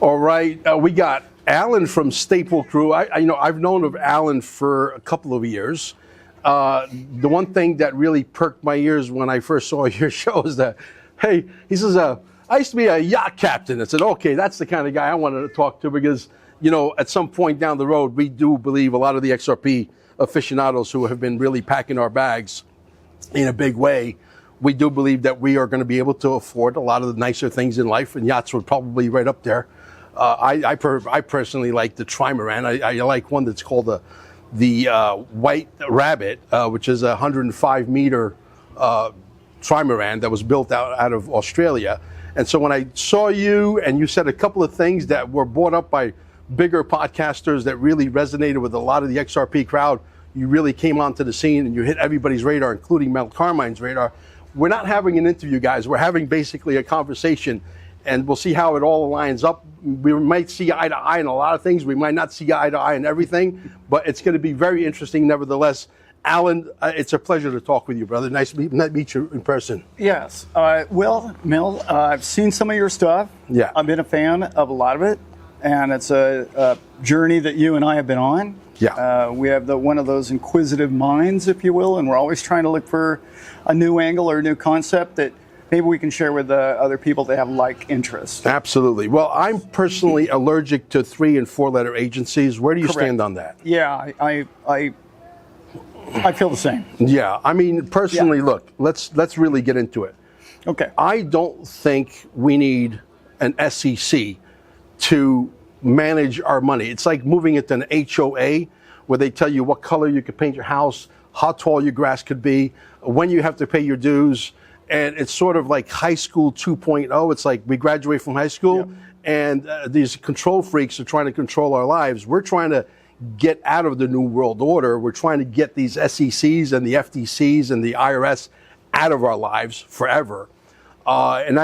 All right, we got Allan from Staple Crew. I've known of Allan for a couple of years. The one thing that really perked my ears when I first saw your show is that, hey, he says, I used to be a yacht captain. I said, okay, that's the kind of guy I wanted to talk to because, at some point down the road, we do believe a lot of the XRP aficionados who have been really packing our bags in a big way, we do believe that we are going to be able to afford a lot of the nicer things in life, and yachts were probably right up there. I personally like the trimaran. I like one that's called the White Rabbit, which is a 105-meter trimaran that was built out of Australia. And so when I saw you and you said a couple of things that were brought up by bigger podcasters that really resonated with a lot of the XRP crowd, you really came onto the scene and you hit everybody's radar, including Mel Carmine's radar. We're not having an interview, guys. We're having basically a conversation, and we'll see how it all lines up. We might see eye to eye in a lot of things. We might not see eye to eye in everything, but it's going to be very interesting nevertheless. Allan, it's a pleasure to talk with you, brother. Nice to meet you in person. Yes. Well, Mel, I've seen some of your stuff. Yeah. I've been a fan of a lot of it, and it's a journey that you and I have been on. Yeah. We have one of those inquisitive minds, if you will, and we're always trying to look for a new angle or a new concept that maybe we can share with other people that have like interests. Absolutely. Well, I'm personally allergic to 3- and 4-letter agencies. Where do you Correct. stand on that? Yeah, I feel the same. Yeah. I mean, personally, look, let's really get into it. Okay. I don't think we need an SEC to manage our money. It's like moving into an HOA where they tell you what color you could paint your house, how tall your grass could be, when you have to pay your dues. And it's sort of like high school 2.0. It's like we graduate from high school and these control freaks are trying to control our lives. We're trying to get out of the New World Order. We're trying to get these SECs and the FTCs and the IRS out of our lives forever. And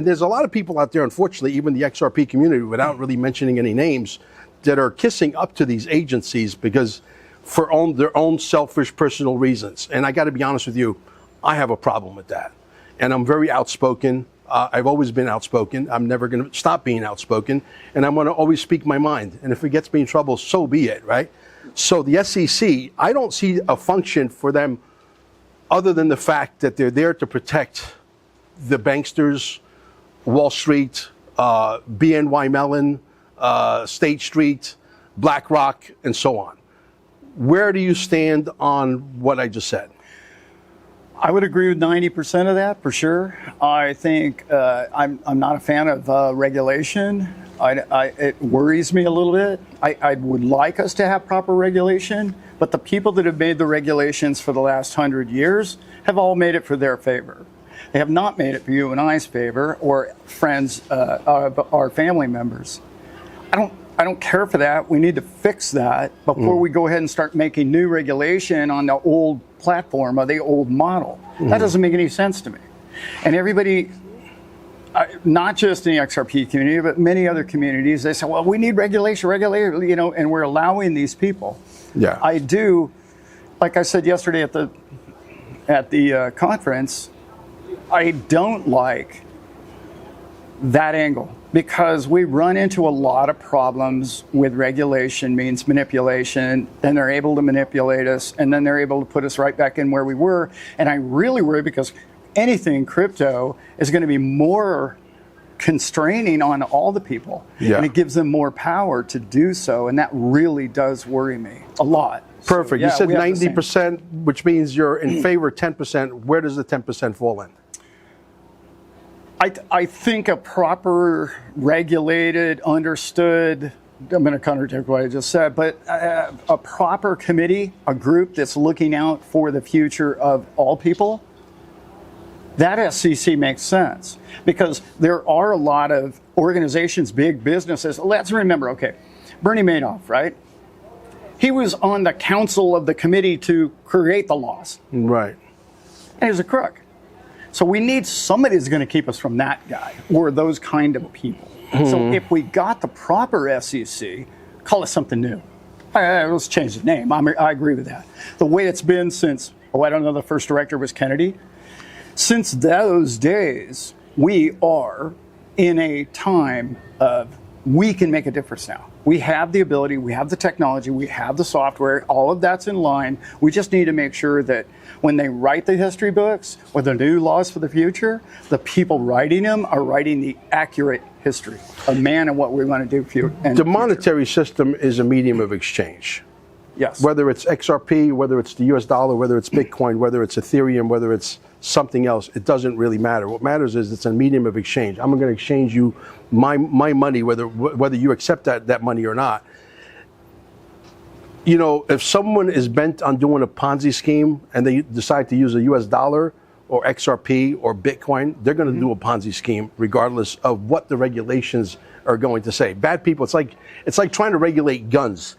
there's a lot of people out there, unfortunately, even the XRP community, without really mentioning any names, that are kissing up to these agencies because for their own selfish personal reasons. And I got to be honest with you, I have a problem with that. And I'm very outspoken. I've always been outspoken. I'm never going to stop being outspoken. And I'm going to always speak my mind. And if it gets me in trouble, so be it, right? So the SEC, I don't see a function for them other than the fact that they're there to protect the banksters, Wall Street, BNY Mellon, State Street, BlackRock, and so on. Where do you stand on what I just said? I would agree with 90% of that for sure. I think I'm not a fan of regulation. It worries me a little bit. I would like us to have proper regulation, but the people that have made the regulations for the last 100 years have all made it for their favor. They have not made it for you and I's favor or friends, our family members. I don't care for that. We need to fix that before we go ahead and start making new regulation on the old platform or the old model. That doesn't make any sense to me. And everybody, not just in the XRP community, but many other communities, they say, well, we need regulation, and we're allowing these people. Yeah. I do, like I said yesterday at the conference, I don't like that angle because we run into a lot of problems with regulation means manipulation, then they're able to manipulate us, and then they're able to put us right back in where we were. And I really worry because anything crypto is going to be more constraining on all the people, and it gives them more power to do so, and that really does worry me a lot. Perfect. So, you said 90%, which means you're in favor 10%. Where does the 10% fall in? I think a proper, regulated, understood, I'm going to contradict what I just said, but a proper committee, a group that's looking out for the future of all people, that SEC makes sense. Because there are a lot of organizations, big businesses. Let's remember, okay, Bernie Madoff, right? He was on the council of the committee to create the laws. Right. And he was a crook. So we need somebody who's going to keep us from that guy or those kind of people. So if we got the proper SEC, call it something new. Let's change the name. I agree with that. The way it's been since, I don't know, the first director was Kennedy. Since those days, we are in a time of we can make a difference now. We have the ability, we have the technology, we have the software, all of that's in line. We just need to make sure that when they write the history books or the new laws for the future, the people writing them are writing the accurate history of man and what we want to do the monetary system is a medium of exchange. Yes. Whether it's XRP, whether it's the US dollar, whether it's Bitcoin, whether it's Ethereum, whether it's something else, it doesn't really matter. What matters is it's a medium of exchange. I'm going to exchange you my money, whether you accept that money or not. You know, if someone is bent on doing a Ponzi scheme and they decide to use a US dollar or XRP or Bitcoin, they're going to do a Ponzi scheme regardless of what the regulations are going to say. Bad people, it's like trying to regulate guns.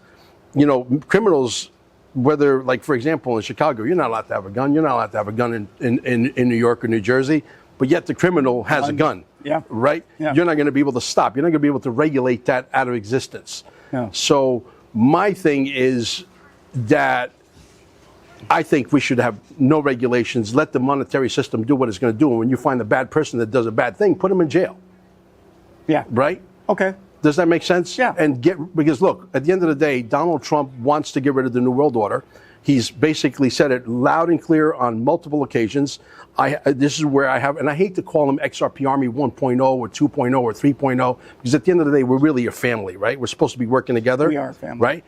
You know, criminals, whether, like, for example, in Chicago, you're not allowed to have a gun. You're not allowed to have a gun in New York or New Jersey, but yet the criminal has a gun. Yeah. Right? Yeah. You're not going to be able to stop. You're not going to be able to regulate that out of existence. Yeah. So my thing is that I think we should have no regulations. Let the monetary system do what it's going to do. And when you find a bad person that does a bad thing, put them in jail. Yeah. Right? Okay. Does that make sense? Yeah. And because look, at the end of the day, Donald Trump wants to get rid of the New World Order. He's basically said it loud and clear on multiple occasions. This is where I have, and I hate to call him XRP Army 1.0 or 2.0 or 3.0, because at the end of the day, we're really a family, right? We're supposed to be working together. We are a family. Right?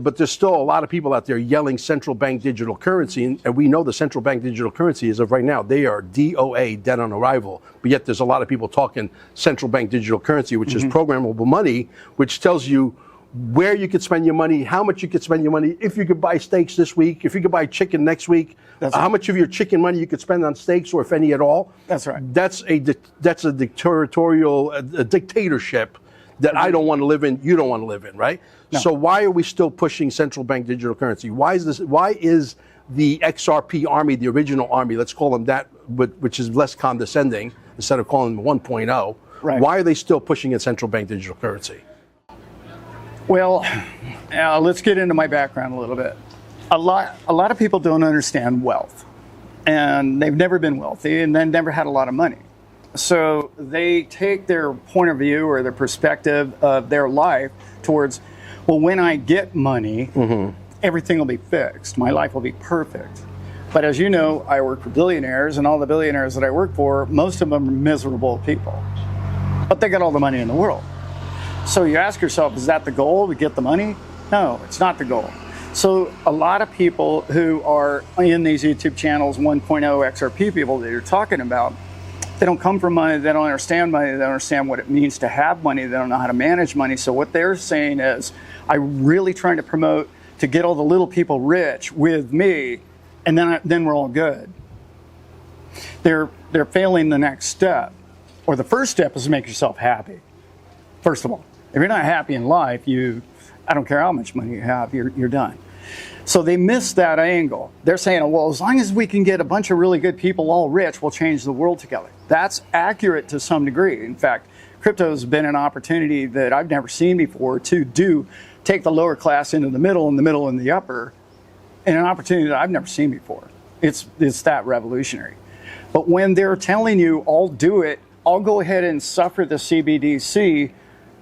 But there's still a lot of people out there yelling central bank digital currency, and we know the central bank digital currency as of right now, they are DOA, dead on arrival. But yet there's a lot of people talking central bank digital currency, which is programmable money, which tells you where you could spend your money, how much you could spend your money, if you could buy steaks this week, if you could buy chicken next week, how much of your chicken money you could spend on steaks, or if any at all. That's right. That's a dictatorial a dictatorship that I don't want to live in, you don't want to live in, right? No. So why are we still pushing central bank digital currency? Why is the XRP army, the original army, let's call them that, which is less condescending instead of calling them 1.0, right. Why are they still pushing a central bank digital currency? Well, let's get into my background a little bit. A lot of people don't understand wealth, and they've never been wealthy and then never had a lot of money. So they take their point of view or their perspective of their life towards, well, when I get money, everything will be fixed. My life will be perfect. But as you know, I work for billionaires, and all the billionaires that I work for, most of them are miserable people. But they got all the money in the world. So you ask yourself, is that the goal, to get the money? No, it's not the goal. So a lot of people who are in these YouTube channels, 1.0 XRP people that you're talking about, they don't come from money, they don't understand money, they don't understand what it means to have money, they don't know how to manage money. So what they're saying is, I'm really trying to promote to get all the little people rich with me, and then we're all good. They're failing the next step. Or the first step is to make yourself happy. First of all, if you're not happy in life, I don't care how much money you have, you're done. So they miss that angle. They're saying, well, as long as we can get a bunch of really good people all rich, we'll change the world together. That's accurate to some degree. In fact, crypto has been an opportunity that I've never seen before to take the lower class into the middle and the middle and the upper, and an opportunity that I've never seen before. It's that revolutionary. But when they're telling you, I'll do it, I'll go ahead and suffer the CBDC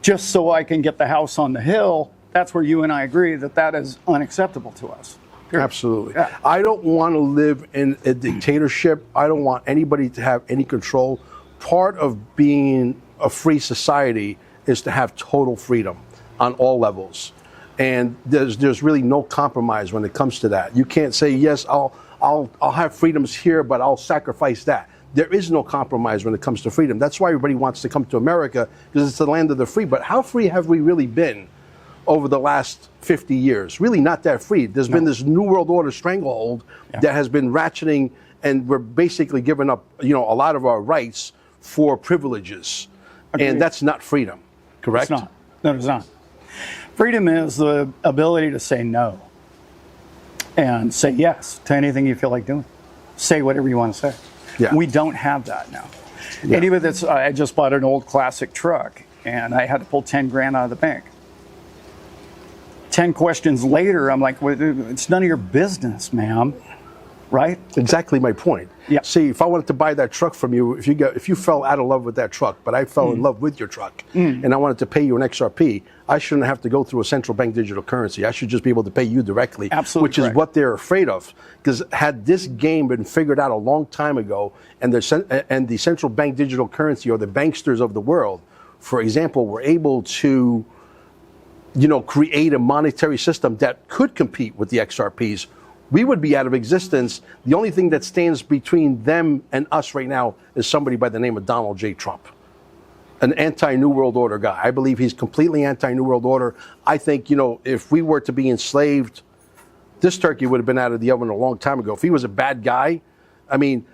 just so I can get the house on the hill, that's where you and I agree that is unacceptable to us. Period. Absolutely. Yeah. I don't want to live in a dictatorship. I don't want anybody to have any control. Part of being a free society is to have total freedom on all levels. And there's really no compromise when it comes to that. You can't say, yes, I'll have freedoms here, but I'll sacrifice that. There is no compromise when it comes to freedom. That's why everybody wants to come to America, because it's the land of the free. But how free have we really been over the last 50 years? Really not that free. There's been this New World Order stranglehold that has been ratcheting, and we're basically giving up, a lot of our rights for privileges. Agreed. And that's not freedom, correct? It's not. No, it's not. Freedom is the ability to say no and say yes to anything you feel like doing. Say whatever you want to say. Yeah. We don't have that now. Yeah. And even I just bought an old classic truck, and I had to pull 10 grand out of the bank. 10 questions later, I'm like, well, it's none of your business, ma'am. right? Exactly my point. Yeah. See, if I wanted to buy that truck from you, if you fell out of love with that truck, but I fell in love with your truck, and I wanted to pay you an XRP, I shouldn't have to go through a central bank digital currency. I should just be able to pay you directly, Absolutely which is correct. what they're afraid of. Because had this game been figured out a long time ago, and the central bank digital currency, or the banksters of the world, for example, were able to, create a monetary system that could compete with the XRPs, we would be out of existence. The only thing that stands between them and us right now is somebody by the name of Donald J. Trump, an anti-New World Order guy. I believe he's completely anti-New World Order. I think, if we were to be enslaved, this turkey would have been out of the oven a long time ago. If he was a bad guy, I mean,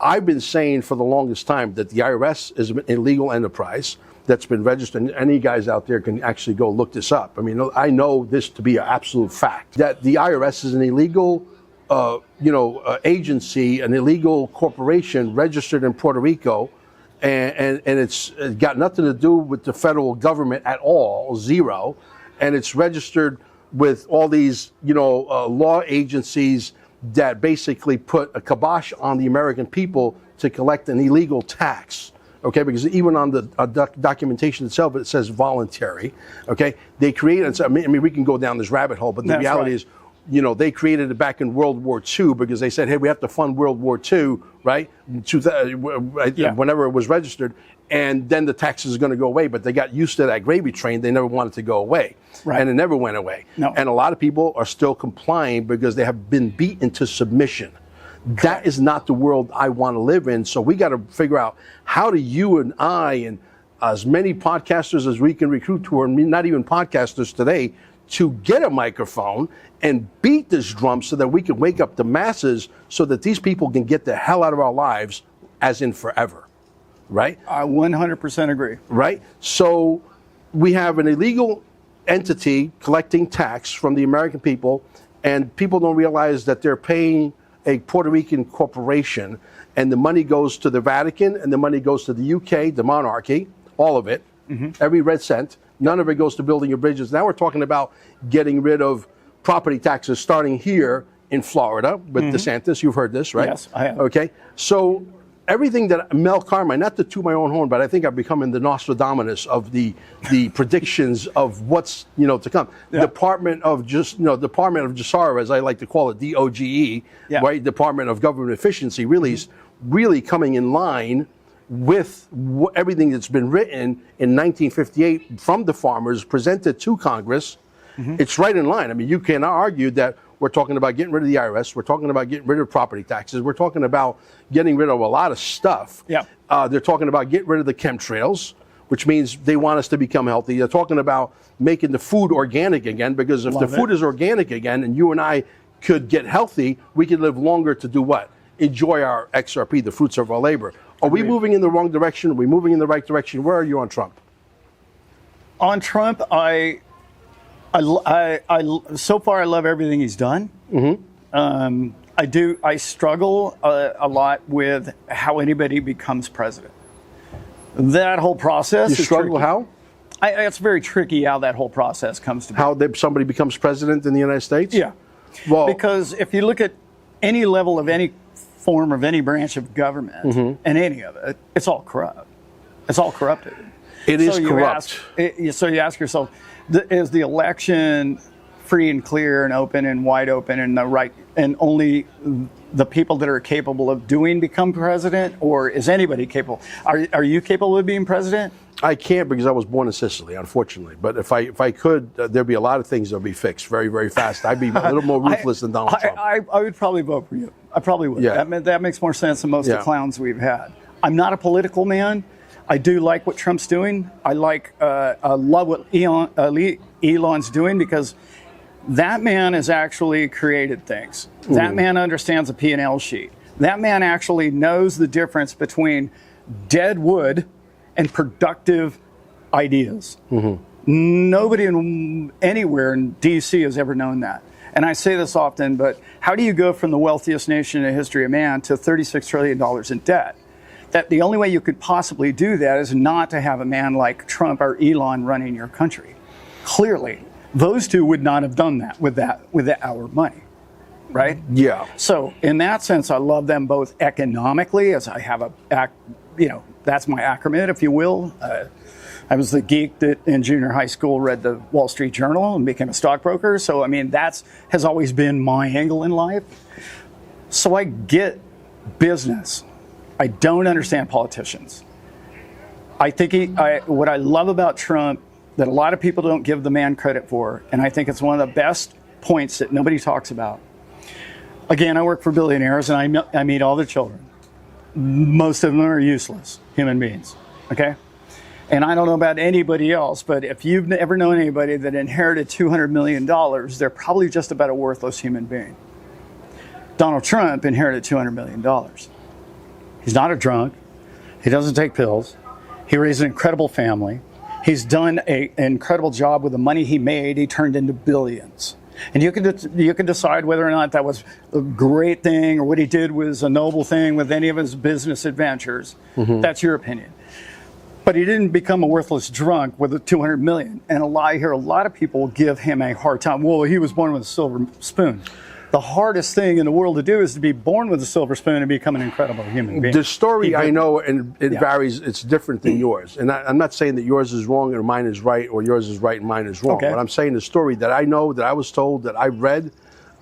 I've been saying for the longest time that the IRS is an illegal enterprise that's been registered. And any guys out there can actually go look this up. I mean, I know this to be an absolute fact, that the IRS is an illegal agency, an illegal corporation registered in Puerto Rico, and it's got nothing to do with the federal government at all, zero, and it's registered with all these law agencies that basically put a kibosh on the American people to collect an illegal tax. Okay, because even on the documentation itself, it says voluntary. Okay, they created. I mean, we can go down this rabbit hole, but the reality is, they created it back in World War II because they said, hey, we have to fund World War II, right? Whenever it was registered, and then the taxes are going to go away. But they got used to that gravy train. They never wanted to go away, and it never went away. No. And a lot of people are still complying because they have been beat into submission. That is not the world I want to live in. So we got to figure out, how do you and I and as many podcasters as we can recruit, who are not even podcasters today, to get a microphone and beat this drum so that we can wake up the masses so that these people can get the hell out of our lives, as in forever, right? I 100% agree. Right? So we have an illegal entity collecting tax from the American people, and people don't realize that they're paying a Puerto Rican corporation, and the money goes to the Vatican, and the money goes to the UK, the monarchy, all of it, every red cent. None of it goes to building your bridges. Now we're talking about getting rid of property taxes, starting here in Florida with DeSantis. You've heard this, right? Yes, I have. Okay, so everything that Mel Carmine, not to toot my own horn, but I think I've become in the Nostradamus of the predictions of what's to come. Yeah. Department of Justice, as I like to call it, DOGE, right? Department of Government Efficiency, really is really coming in line with everything that's been written in 1958 from the farmers, presented to Congress. It's right in line. I mean, you cannot argue that we're talking about getting rid of the IRS. We're talking about getting rid of property taxes. We're talking about getting rid of a lot of stuff. Yeah. They're talking about getting rid of the chemtrails, which means they want us to become healthy. They're talking about making the food organic again, because if the food is organic again and you and I could get healthy, we could live longer to do what? Enjoy our XRP, the fruits of our labor. Are we moving in the wrong direction? Are we moving in the right direction? Where are you on Trump? On Trump, so far I love everything he's done. I struggle a lot with how anybody becomes president. That whole process. You struggle tricky. how? It's very tricky how that whole process comes to be. How somebody becomes president in the United States? Yeah. Well, because if you look at any level of any form of any branch of government, and any of it, it's all corrupt. It's all corrupted. It is corrupt. So you ask yourself, is the election free and clear and open and wide open and the right, and only the people that are capable of doing become president, or is anybody capable? Are you capable of being president? I can't, because I was born in Sicily, unfortunately. But if I could, there'd be a lot of things that would be fixed very, very fast. I'd be a little more ruthless than Donald Trump. I would probably vote for you. I probably would. Yeah. That makes more sense than most of the clowns we've had. I'm not a political man. I do like what Trump's doing. I love what Elon's doing, because that man has actually created things. That man understands a P&L sheet. That man actually knows the difference between dead wood and productive ideas. Nobody anywhere in D.C. has ever known that. And I say this often, but how do you go from the wealthiest nation in the history of man to $36 trillion in debt? That the only way you could possibly do that is not to have a man like Trump or Elon running your country. Clearly, those two would not have done that with our money. right? Yeah. So in that sense, I love them both economically, as I have that's my acronym, if you will. I was the geek that in junior high school read the Wall Street Journal and became a stockbroker. So, I mean, has always been my angle in life. So I get business. I don't understand politicians. I think what I love about Trump that a lot of people don't give the man credit for, and I think it's one of the best points that nobody talks about. Again, I work for billionaires and I meet all their children. Most of them are useless human beings, okay? And I don't know about anybody else, but if you've ever known anybody that inherited $200 million, they're probably just about a worthless human being. Donald Trump inherited $200 million. He's not a drunk. He doesn't take pills. He raised an incredible family. He's done an incredible job with the money he made. He turned into billions. And you can decide whether or not that was a great thing or what he did was a noble thing with any of his business adventures. Mm-hmm. That's your opinion. But he didn't become a worthless drunk with the $200 million. And I hear a lot of people give him a hard time. Well, he was born with a silver spoon. The hardest thing in the world to do is to be born with a silver spoon and become an incredible human being. The story I know, and it varies, it's different than yours. And I'm not saying that yours is wrong or mine is right, or yours is right and mine is wrong. Okay. But I'm saying the story that I know, that I was told, that I read,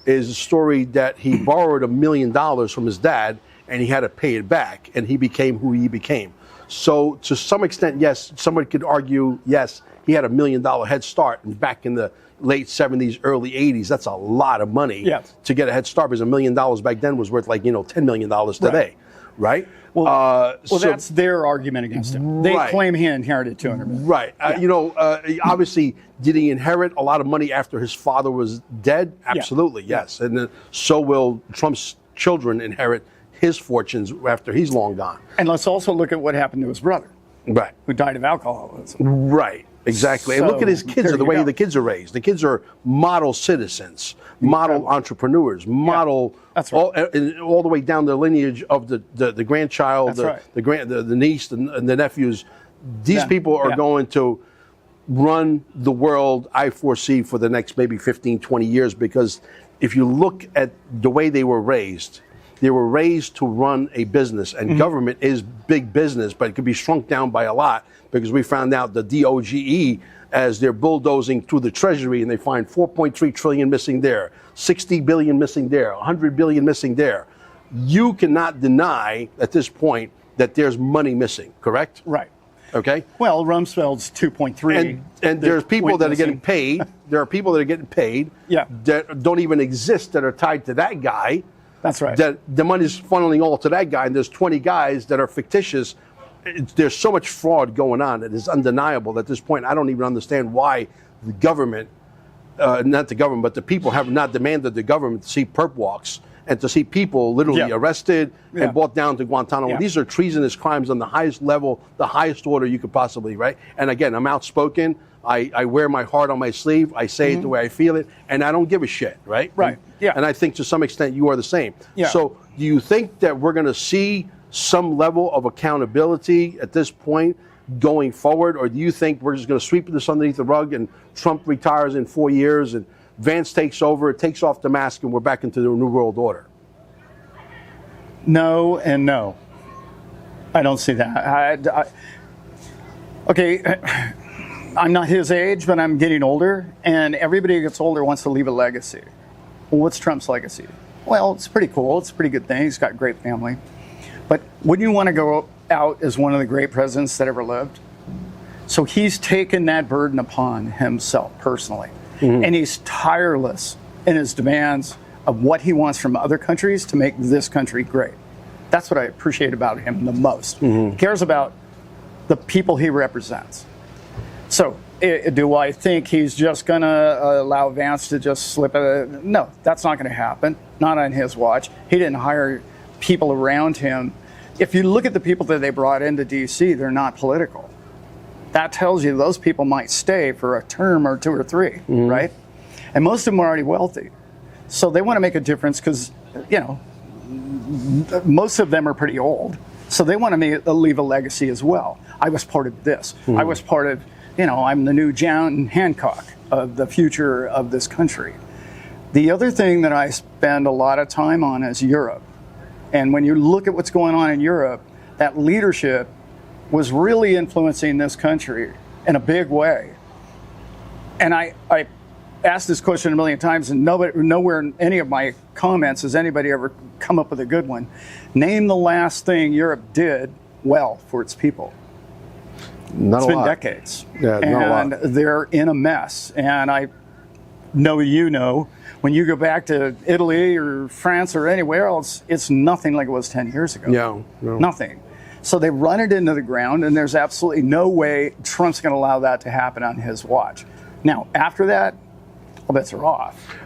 is a story that he borrowed $1 million from his dad, and he had to pay it back, and he became who he became. So to some extent, yes, somebody could argue, yes, he had $1 million head start, and back in the late 70s, early 80s, that's a lot of money to get a head start, because $1 million back then was worth like, $10 million today, right? Well, that's their argument against him. They claim he inherited $200 million. Right. Obviously, did he inherit a lot of money after his father was dead? Absolutely, yes. And then, so will Trump's children inherit his fortunes after he's long gone. And let's also look at what happened to his brother, right, who died of alcoholism. Right. Exactly. So, and look at his kids, the way the kids are raised. The kids are model citizens, model entrepreneurs, model That's right. all the way down the lineage of the grandchild, the niece, and the nephews. These people are going to run the world, I foresee, for the next maybe 15, 20 years, because if you look at the way they were raised to run a business, and government is big business, but it could be shrunk down by a lot, because we found out the DOGE, as they're bulldozing through the Treasury, and they find 4.3 trillion missing there, 60 billion missing there, 100 billion missing there. You cannot deny at this point that there's money missing, correct? Right. Okay. Well, Rumsfeld's 2.3. And there's people that are getting paid. There are people that are getting paid that don't even exist, that are tied to that guy. That's right. That the money's funneling all to that guy, and there's 20 guys that are fictitious. There's so much fraud going on. It is undeniable at this point. I don't even understand why the government, not the government, but the people have not demanded the government to see perp walks and to see people literally arrested and brought down to Guantanamo. These are treasonous crimes on the highest level, the highest order you could possibly, right? And again, I'm outspoken. I wear my heart on my sleeve. I say it the way I feel it, and I don't give a shit, right? Right. And I think to some extent you are the same. Yeah. So do you think that we're going to see some level of accountability at this point going forward, or do you think we're just going to sweep this underneath the rug and Trump retires in 4 years and Vance takes over, takes off the mask, and we're back into the New World Order? No and no. I don't see that. Okay, I'm not his age, but I'm getting older, and everybody who gets older wants to leave a legacy. Well, what's Trump's legacy? Well, it's pretty cool. It's a pretty good thing. He's got a great family. But wouldn't you want to go out as one of the great presidents that ever lived? So he's taken that burden upon himself personally. And he's tireless in his demands of what he wants from other countries to make this country great. That's what I appreciate about him the most. He cares about the people he represents. So do I think he's just going to allow Vance to just slip it? No, that's not going to happen. Not on his watch. He didn't hire people around him. If you look at the people that they brought into D.C., they're not political. That tells you those people might stay for a term or two or three, right? And most of them are already wealthy. So they want to make a difference because, most of them are pretty old. So they want to leave a legacy as well. I was part of this. I was part of, I'm the new John Hancock of the future of this country. The other thing that I spend a lot of time on is Europe. And when you look at what's going on in Europe, that leadership was really influencing this country in a big way. And I asked this question a million times, and nowhere in any of my comments has anybody ever come up with a good one. Name the last thing Europe did well for its people. Not It's a been lot. decades. Yeah, not a lot. And they're in a mess. And I know when you go back to Italy or France or anywhere else, it's nothing like it was 10 years ago. Yeah, no. Nothing. So they run it into the ground, and there's absolutely no way Trump's going to allow that to happen on his watch. Now, after that, all bets are off.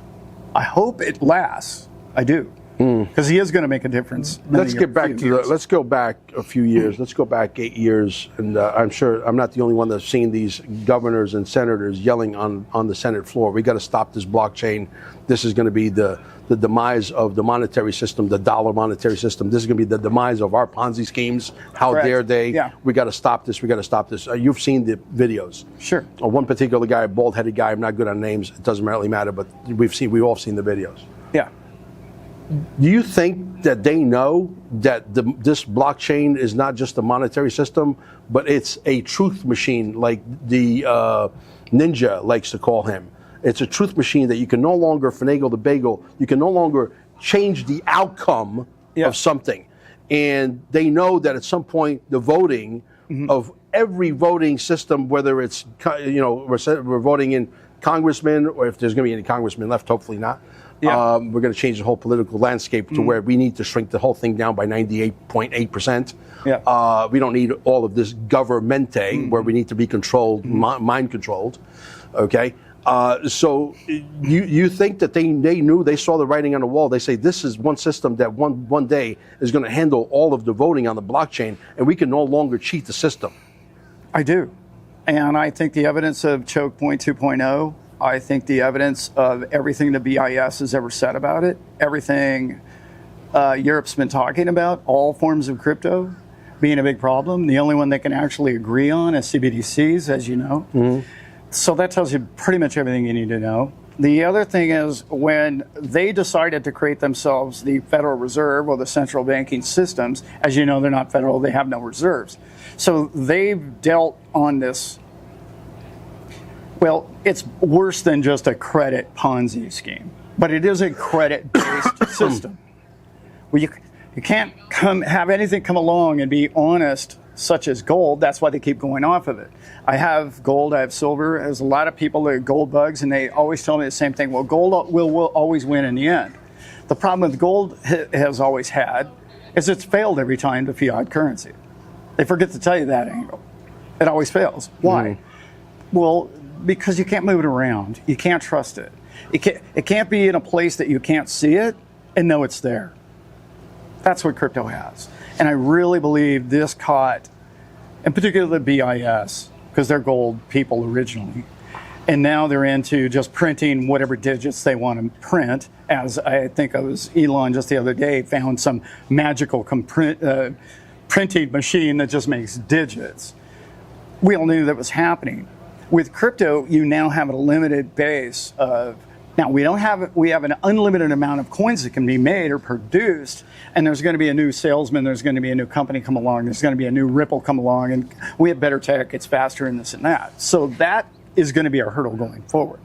I hope it lasts. I do. Because he is going to make a difference. Let's go back a few years. Let's go back 8 years, and I'm sure I'm not the only one that's seen these governors and senators yelling on the Senate floor. We got to stop this blockchain. This is going to be the demise of the monetary system, the dollar monetary system. This is going to be the demise of our Ponzi schemes. How Correct. dare they? Yeah. We got to stop this. We got to stop this. You've seen the videos. Sure. One particular guy, a bald-headed guy. I'm not good on names. It doesn't really matter. But we've all seen the videos. Yeah. Do you think that they know that this blockchain is not just a monetary system, but it's a truth machine, like the ninja likes to call him? It's a truth machine that you can no longer finagle the bagel. You can no longer change the outcome of something. And they know that at some point the voting of every voting system, whether it's, we're voting in congressmen, or if there's going to be any congressmen left, hopefully not. Yeah. We're going to change the whole political landscape to where we need to shrink the whole thing down by 98.8%. Yeah. We don't need all of this governmente where we need to be controlled, mind controlled. Okay. So you think that they knew, they saw the writing on the wall. They say this is one system that one day is going to handle all of the voting on the blockchain, and we can no longer cheat the system. I do. And I think the evidence of Choke Point 2.0, I think the evidence of everything the BIS has ever said about it, everything Europe's been talking about, all forms of crypto being a big problem. The only one they can actually agree on is CBDCs, as you know. So that tells you pretty much everything you need to know. The other thing is when they decided to create themselves the Federal Reserve or the central banking systems, as you know, they're not federal, they have no reserves. So they've dealt on this. Well, it's worse than just a credit Ponzi scheme, but it is a credit-based system. Well, you can't have anything come along and be honest, such as gold. That's why they keep going off of it. I have gold, I have silver. There's a lot of people that are gold bugs, and they always tell me the same thing. Well, gold will always win in the end. The problem with gold has always had is it's failed every time to fiat currency. They forget to tell you that angle. It always fails. Why? Well, because you can't move it around. You can't trust it. It can't be in a place that you can't see it and know it's there. That's what crypto has. And I really believe this caught, in particular the BIS, because they're gold people originally. And now they're into just printing whatever digits they want to print. As I think it was Allan just the other day found some magical printing machine that just makes digits. We all knew that was happening. With crypto, you now have a limited base of, now we have an unlimited amount of coins that can be made or produced, and there's going to be a new salesman, there's going to be a new company come along, there's going to be a new Ripple come along, and we have better tech, it's faster and this and that. So that is going to be our hurdle going forward.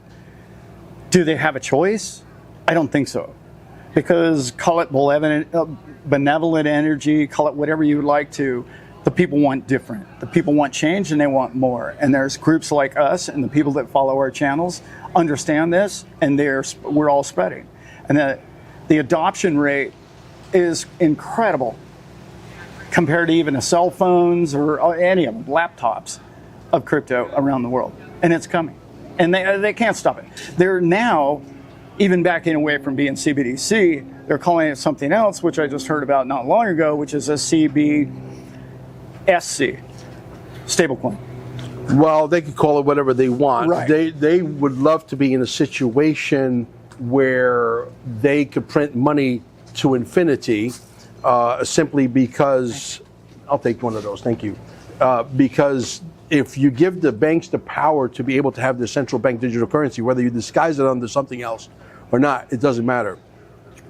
Do they have a choice? I don't think so. Because call it benevolent energy, call it whatever you would like to, the people want different. The people want change and they want more. And there's groups like us and the people that follow our channels understand this, and we're all spreading. And the adoption rate is incredible compared to even the cell phones or any of them, laptops of crypto around the world. And it's coming. And they can't stop it. They're now even backing away from being CBDC. They're calling it something else, which I just heard about not long ago, which is a CBSC, stablecoin. Well, they could call it whatever they want. Right. They would love to be in a situation where they could print money to infinity, simply because, I'll take one of those, thank you. Because if you give the banks the power to be able to have their central bank digital currency, whether you disguise it under something else or not, it doesn't matter.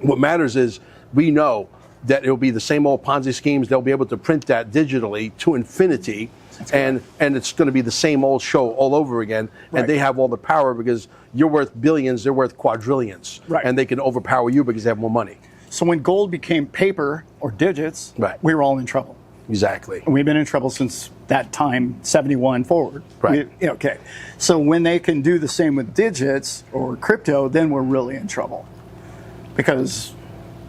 What matters is we know that it'll be the same old Ponzi schemes. They'll be able to print that digitally to infinity, and it's going to be the same old show all over again. Right. And they have all the power because you're worth billions, they're worth quadrillions, right. And they can overpower you because they have more money. So when gold became paper or digits, right. we were all in trouble. Exactly. And we've been in trouble since that time, 71 forward. Right. Okay. So when they can do the same with digits or crypto, then we're really in trouble, because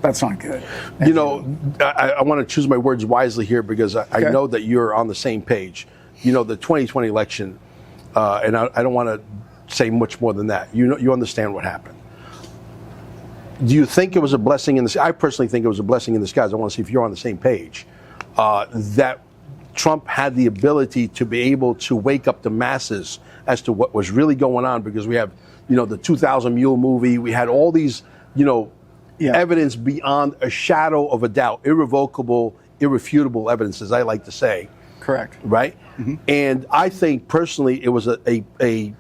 that's not good. You know, I want to choose my words wisely here because I know that you're on the same page. You know, the 2020 election, and I don't want to say much more than that. You understand what happened. Do you think it was a blessing in the? I personally think it was a blessing in disguise. I want to see if you're on the same page. That Trump had the ability to be able to wake up the masses as to what was really going on, because we have, you know, the 2000 Mule movie. We had all these, you know, evidence beyond a shadow of a doubt, irrevocable, irrefutable evidence, as I like to say. Correct. Right? Mm-hmm. And I think personally it was a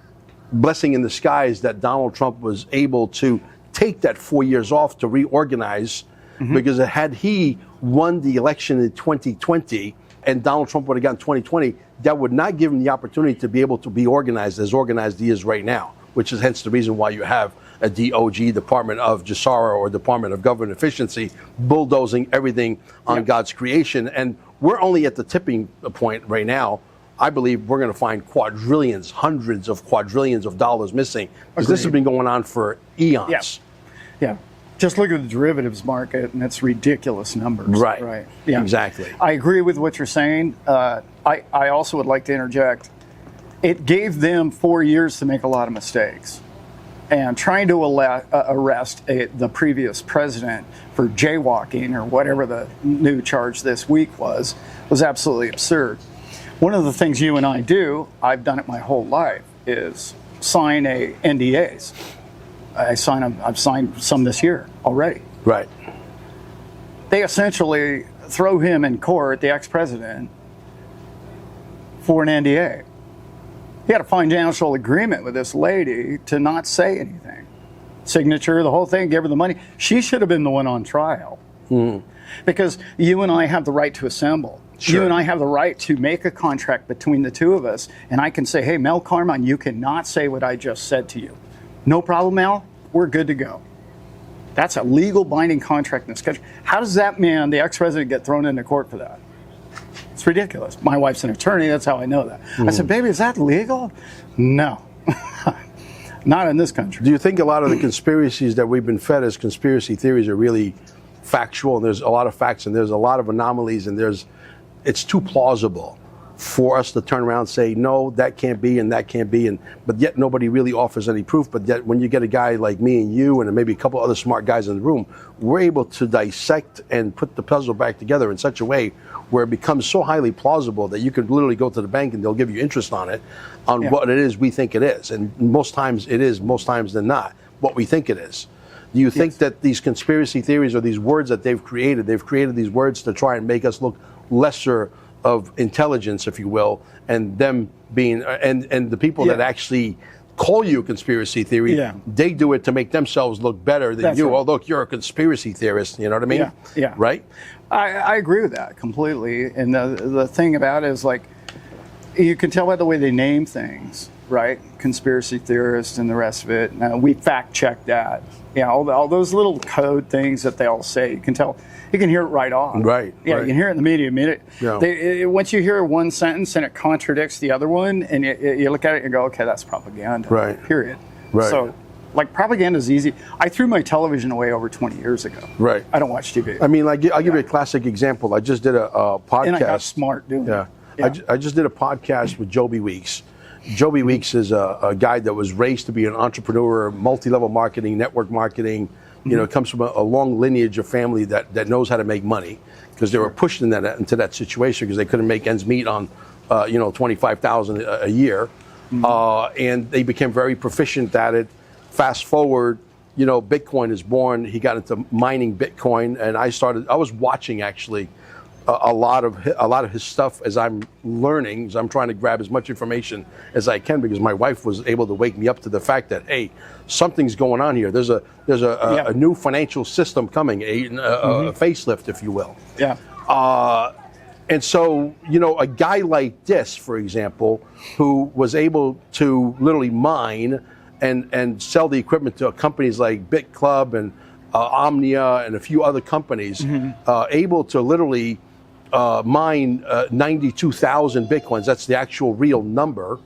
blessing in disguise that Donald Trump was able to take that 4 years off to reorganize, because had he won the election in 2020 and Donald Trump would have gotten 2020, that would not give him the opportunity to be able to be organized he is right now, which is hence the reason why you have a DOG, Department of Justice, or Department of Government Efficiency, bulldozing everything on God's creation. And we're only at the tipping point right now. I believe we're going to find quadrillions, hundreds of quadrillions of dollars missing, because this has been going on for eons. Yeah. Just look at the derivatives market, and it's ridiculous numbers. Right. Right. Yeah. Exactly. I agree with what you're saying. I also would like to interject. It gave them 4 years to make a lot of mistakes. And trying to arrest the previous president for jaywalking, or whatever the new charge this week was absolutely absurd. One of the things you and I do, I've done it my whole life, is sign NDAs. I've signed some this year already. Right. They essentially throw him in court, the ex-president, for an NDA. He had a financial agreement with this lady to not say anything. Signature, the whole thing, give her the money. She should have been the one on trial. Because you and I have the right to assemble. Sure. You and I have the right to make a contract between the two of us, and I can say, hey, Mel Carmine, you cannot say what I just said to you. No problem, Mel. We're good to go. That's a legal binding contract in this country. How does that man, the ex-president, get thrown into court for that? It's ridiculous. My wife's an attorney. That's how I know that. I said, baby, is that legal? No. Not in this country. Do you think a lot of the conspiracies that we've been fed as conspiracy theories are really factual, and there's a lot of facts, and there's a lot of anomalies, and it's too plausible for us to turn around and say, no, that can't be, and that can't be, but yet nobody really offers any proof. But yet when you get a guy like me and you and maybe a couple other smart guys in the room, we're able to dissect and put the puzzle back together in such a way where it becomes so highly plausible that you could literally go to the bank and they'll give you interest on it, on what it is we think it is. And most times it is, most times than not, what we think it is. Do you think that these conspiracy theories, or these words that they've created these words to try and make us look lesser of intelligence, if you will, and them being, and the people that actually call you a conspiracy theory, they do it to make themselves look better than you. Right. Oh, look, you're a conspiracy theorist. You know what I mean? Yeah. Right? I agree with that completely. And the thing about it is, like, you can tell by the way they name things, right? Conspiracy theorists and the rest of it. We fact check that. Yeah, all those little code things that they all say, you can tell. You can hear it right off. Right. Yeah, right. You can hear it in the media immediately. Yeah. Once you hear one sentence and it contradicts the other one, and you look at it and go, okay, that's propaganda. Right. Period. Right. So, like, propaganda is easy. I threw my television away over 20 years ago. Right. I don't watch TV. I mean, like, I'll give you a classic example. I just did a podcast. And I got smart doing it. Yeah. I just did a podcast with Joby Weeks. Joby Weeks is a guy that was raised to be an entrepreneur, multi-level marketing, network marketing. You know, it comes from a long lineage of family that knows how to make money, because they were pushed into that situation because they couldn't make ends meet on, $25,000 a year. And they became very proficient at it. Fast forward, Bitcoin is born. He got into mining Bitcoin, and I was watching actually a lot of his stuff as I'm learning, as I'm trying to grab as much information as I can, because my wife was able to wake me up to the fact that, hey, something's going on here. There's a new financial system coming, a facelift, if you will. Yeah. And so, a guy like this, for example, who was able to literally mine and sell the equipment to companies like BitClub and Omnia and a few other companies, able to literally mine 92,000 Bitcoins. That's the actual real number.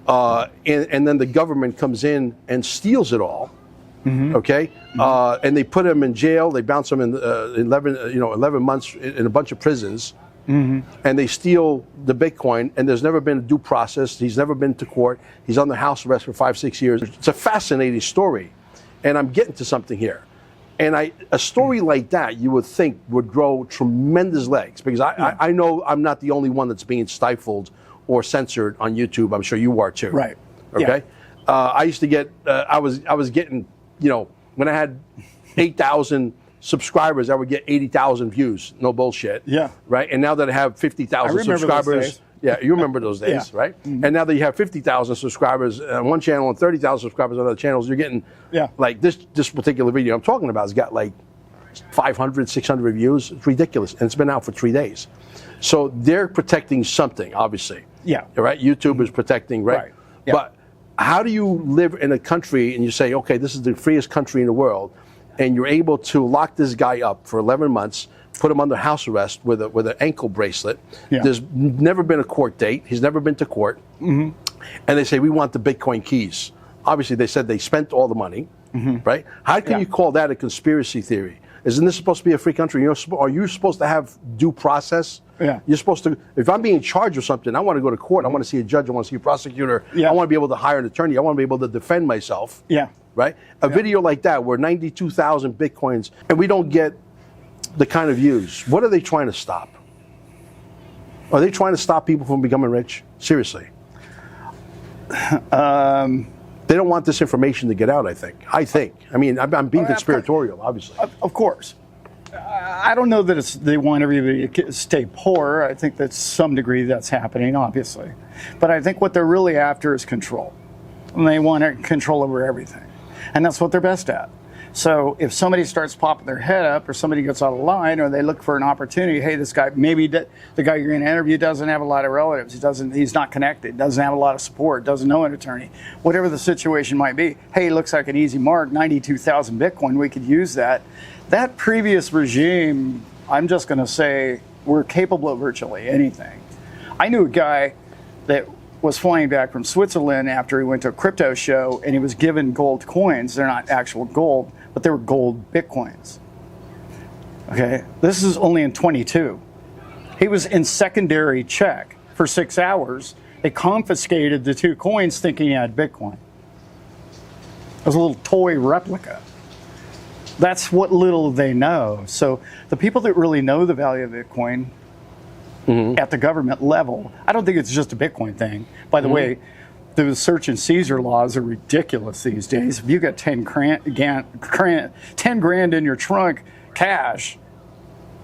And then the government comes in and steals it all. Okay, and they put him in jail. They bounce him in 11 months in a bunch of prisons. And they steal the Bitcoin, and there's never been a due process. He's never been to court. He's on the house arrest for 5-6 years. It's a fascinating story, and I'm getting to something here. And a story like that, you would think would grow tremendous legs, because I know I'm not the only one that's being stifled or censored on YouTube. I'm sure you are too. Right. Okay. Yeah. I used to get. I was getting. When I had 8,000 subscribers, I would get 80,000 views. No bullshit. Yeah. Right. And now that I have 50,000 subscribers, yeah, you remember those days, right? And now that you have 50,000 subscribers on one channel and 30,000 subscribers on other channels, you're getting like this particular video I'm talking about has got like 500, 600 views. It's ridiculous, and it's been out for 3 days. So they're protecting something, obviously. Yeah. Right. YouTube is protecting, right? Yeah. But how do you live in a country and you say, okay, this is the freest country in the world, and you're able to lock this guy up for 11 months, put him under house arrest with an ankle bracelet. Yeah. There's never been a court date. He's never been to court. And they say, we want the Bitcoin keys. Obviously, they said they spent all the money, right? How can you call that a conspiracy theory? Isn't this supposed to be a free country? Are you supposed to have due process? Yeah. You're supposed to, if I'm being charged with something, I want to go to court. I want to see a judge. I want to see a prosecutor. I want to be able to hire an attorney. I want to be able to defend myself. Yeah. Right? A video like that where 92,000 Bitcoins and we don't get the kind of views. What are they trying to stop? Are they trying to stop people from becoming rich? Seriously. They don't want this information to get out, I think. I mean, I'm being conspiratorial, obviously. Of course. I don't know that they want everybody to stay poor. I think that to some degree that's happening, obviously. But I think what they're really after is control. And they want control over everything. And that's what they're best at. So if somebody starts popping their head up, or somebody gets out of line, or they look for an opportunity, hey, this guy, maybe the guy you're going to interview doesn't have a lot of relatives, he's not connected, doesn't have a lot of support, doesn't know an attorney, whatever the situation might be. Hey, it looks like an easy mark, 92,000 Bitcoin, we could use that. That previous regime, I'm just going to say, were capable of virtually anything. I knew a guy that was flying back from Switzerland after he went to a crypto show, and he was given gold coins. They're not actual gold, but they were gold Bitcoins. Okay, this is only in 22. He was in secondary check for 6 hours. They confiscated the 2 coins thinking he had Bitcoin. It was a little toy replica. That's what little they know. So the people that really know the value of Bitcoin at the government level, I don't think it's just a Bitcoin thing. By the way, the search and seizure laws are ridiculous these days. If you got 10 grand in your trunk, cash,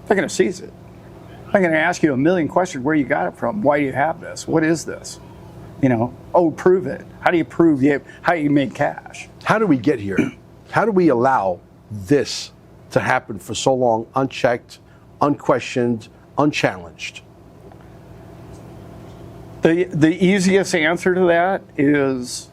they're going to seize it. They're going to ask you a million questions. Where you got it from? Why do you have this? What is this? Prove it. How do you prove how you make cash? How do we get here? How do we allow this to happen for so long, unchecked, unquestioned, unchallenged? The easiest answer to that is